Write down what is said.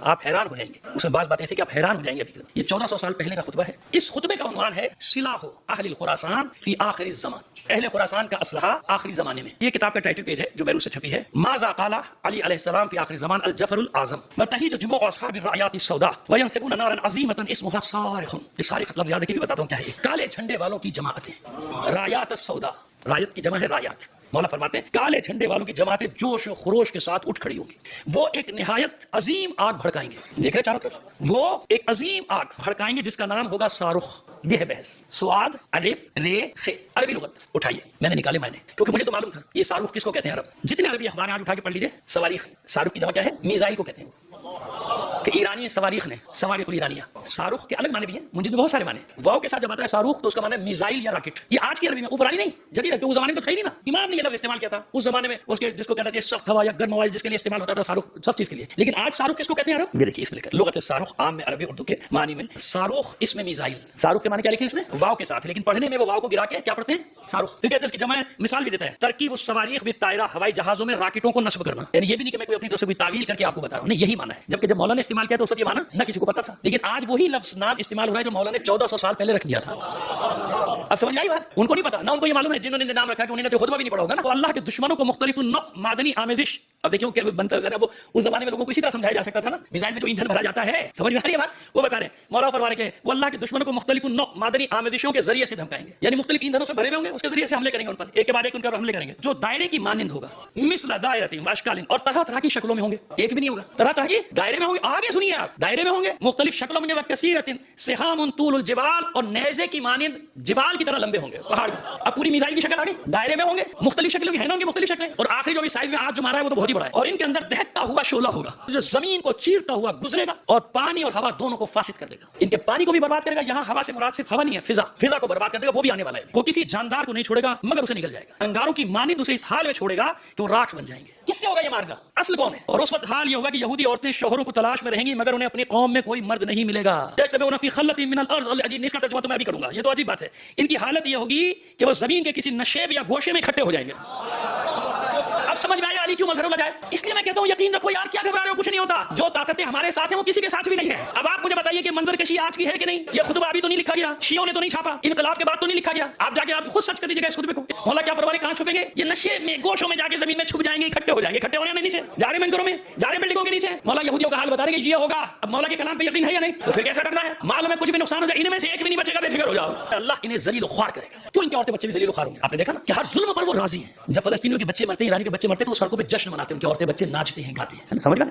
آپ حیران ہو جائیں گے، اس میں بعض باتیں ایسے کہ آپ حیران ہو جائیں گے. یہ 1400 سال پہلے کا خطبہ ہے. اس خطبے کا عنوان ہے سلاح اہل الخراسان فی آخر الزمان، اہل خراسان کا اسلحہ آخری زمانے میں. یہ کتاب کا ٹائٹل پیج ہے جو بیروت سے چھپی ہے. ماذا قال علی علیہ السلام فی آخر الزمان الجفر الاعظم وتہیج جموع اصحاب الرایات السوداء وینصبون نارا عظیمۃ اسمها صارخ. یہ صارخ لفظ یاد رکھیے، بھی بتاتا ہوں کیا ہے. کالے جھنڈے والوں کی جماعتیں، رایات السوداء، رایت کی جمع ہے رایات. مولا فرماتے ہیں کالے جھنڈے والوں کی جماعتیں جوش و خروش کے ساتھ اٹھ کھڑی ہوں گی. وہ ایک نہایت عظیم آگ بھڑکائیں گے. دیکھ رہے چاروں طرف، وہ ایک عظیم آگ بھڑکائیں گے جس کا نام ہوگا صاروخ. یہ ہے بحث. سواد الف رے خ، عربی لغت اٹھائیے، میں نے نکالے میں نے، کیونکہ مجھے تو معلوم تھا یہ صاروخ کس کو کہتے ہیں. عرب جتنے عربی اخبار ہیں آج اٹھا کے پڑھ لیجیے. صواریخ، صاروخ کی جمع کیا ہے؟ میزائل کو کہتے ہیں. کہ ایرانی صواریخ نے، صواریخ الایرانیہ. صاروخ کے الگ معنی بھی ہیں، مجھے بہت سارے معنی. واو کے ساتھ جب آتا ہے صاروخ تو اس کا معنی ہے میزائل یا راکٹ. یہ آج کی عربی میں، وہ پرانی نہیں، جدید ہے. تو اس زمانے میں تو تھا ہی نہیں نا. امام نے یہ لفظ استعمال کیا تھا اس زمانے میں، اس کے جس کو کہنا چاہیے سخت ہوا یا گرم ہوا، جس کے لیے استعمال ہوتا تھا صاروخ سب چیز کے لیے. لیکن آج صاروخ کس کو کہتے ہیں عرب؟ یہ دیکھیے اس میں لکھا لغت صاروخ عام میں عربی اردو کے معنی میں صاروخ، اس میں میزائل. صاروخ کے معنی کیا لکھے اس میں؟ واو کے ساتھ، لیکن پڑھنے میں وہ واو کو گرا کے کیا پڑھتے ہیں؟ صاروخ. پھر کہتے ہیں اس کی جمع مثال بھی دیتا ہے ترکیب الصواريخ بالطائرہ، ہوائی جہازوں میں راکٹوں کو نصب کرنا. یعنی یہ بھی نہیں کہ میں کوئی اپنی طرف سے کوئی تعویل کر کے آپ کو بتا رہا ہوں، نہیں یہی معنی ہے. جبکہ جب مولانا نے استعمال کیا تو اس وقت یہ معنی نہ کسی کو پتا تھا، لیکن آج وہی لفظ نام استعمال ہو رہا ہے جو مولانا نے 1400 سال پہلے رکھ دیا تھا. اب سمجھ آئی بات؟ ان کو نہیں پتا، نہ ان کو یہ معلوم ہے جنہوں نے نام رکھا کہ انہوں نے تو خطبہ بھی نہیں پڑھا ہوگا نا. تو اللہ کے دشمنوں کو مختلف نوع معدنی آمیزش. اب دیکھو کہ بنتا ہے وہ اس زمانے میں لوگوں کو اسی طرح سمجھایا جا سکتا تھا نا. میزائل میں جو ایندھن بھرا جاتا ہے، سمجھ میں آ رہی ہے بات؟ وہ بتا رہے ہیں مولا فرما رہے کہ وہ اللہ کے دشمنوں کو مختلف نوع معدنی آمیزشوں کے ذریعے سے دھمکائیں گے. یعنی مختلف ایندھنوں سے بھرے ہوئے ہوں گے، اس کے ذریعے سے حملے کریں گے ان پر، ایک کے بعد ایک ان پر حملے کریں گے جو دائرے کی مانند ہوگا. مثل دائرۃ واشکال، اور طرح طرح کی شکلوں میں ہوں گے. ایک بھی نہیں ہوگا، طرح طرح کی دائرے میں ہوں گے. آگے سنیے آپ، دائرے میں ہوں گے، مختلف شکلوں میں، وکثیرۃ سہام طول الجبال، اور نیزے کی مانند جبال کی طرح لمبے ہوں گے پہاڑ کے. اب پوری میزائل کی شکل آ گئی، دائرے میں ہوں گے، مختلف شکلوں کی ہیں نا ان کی مختلف شکلیں. اور آخری جو بھی سائز میں آج جو مارا ہے وہ تو بہت ہی بڑا ہے. اور ان کے اندر دہتا ہوا شعلہ ہوگا جو زمین کو چیرتا ہوا گزرے گا اور پانی اور ہوا دونوں کو فاسد کر دے گا. ان کے پانی کو بھی برباد کرے گا. یہاں ہوا سے مراد صرف ہوا نہیں ہے، فضا، فضا کو برباد کر دے گا. وہ بھی آنے والا ہے. وہ کسی جاندار کو نہیں چھوڑے گا مگر اسے نگل جائے گا. انگاروں کی مانند اسے اس حال میں چھوڑے گا کہ وہ راکھ بن جائیں گے. کس سے ہوگا یہ معرضہ؟ اصل کون ہے؟ اور اس وقت حال یہ ہوگا کہ یہودی عورتیں شوہروں کو تلاش میں رہیں گی مگر انہیں اپنی قوم میں کوئی مرد نہیں ملے گا. فی خلۃ من الارض العجیب، اس کا ترجمہ تو میں ابھی کروں گا. یہ تو عجیب بات ہے. ان کی حالت یہ ہوگی کہ وہ زمین کے کسی نشیب یا گوشے میں اکٹھے ہو جائیں گے. اب سمجھ میں آیا علی کیوں مظہر اللہ جائے؟ اس لیے میں کہتا ہوں یقین رکھو یار، کیا گھبرا رہے ہو؟ کچھ نہیں ہوتا. جو طاقتیں ہمارے ساتھ ہیں وہ کسی کے ساتھ بھی نہیں ہے. اب آپ مجھے بتائیے کہ منظر کشی آج کی ہے کہ نہیں؟ یہ خطبہ ابھی تو نہیں لکھا گیا، شیعوں نے تو نہیں چھاپا، انقلاب کے بعد تو نہیں لکھا گیا. آپ جا کے آپ خود سرچ کر دیجیے گا اس خطبے کو. مولا کیا فرما رہے؟ کہاں چھپیں گے؟ یہ نشے میں گوشوں میں جا کے زمین میں چھپ جائیں گے، اکٹھے ہو جائیں گے. اکٹھے ہونے میں نیچے جا رہے بنکروں میں، جا رہے بلڈنگوں کے نیچے. مولا یہودیوں کا حال بتا رہے کہ یہ ہوگا. اب مولا کے کلام پہ یقین ہے یا نہیں؟ تو پھر کیسا ڈرنا ہے؟ معلوم ہے کچھ بھی نقصان ہو جائے ان میں سے ایک بھی نہیں بچے گا، بے فکر ہو جاؤ. اللہ انہیں ذلیل و خوار کرے گا. کیوں ان کے عورتیں بچے بھی ذلیل و خوار ہوں گے؟ آپ نے دیکھا نا کہ ہر ظلم پر وہ راضی ہیں. جب فلسطینیوں کے بچے مرتے ہیں، ایرانی کے بچے مرتے ہیں تو وہ سڑکوں پہ جشن مناتے ہیں، ان کے عورتیں بچے ناچتے ہیں، گاتے ہیں. سمجھ گئے؟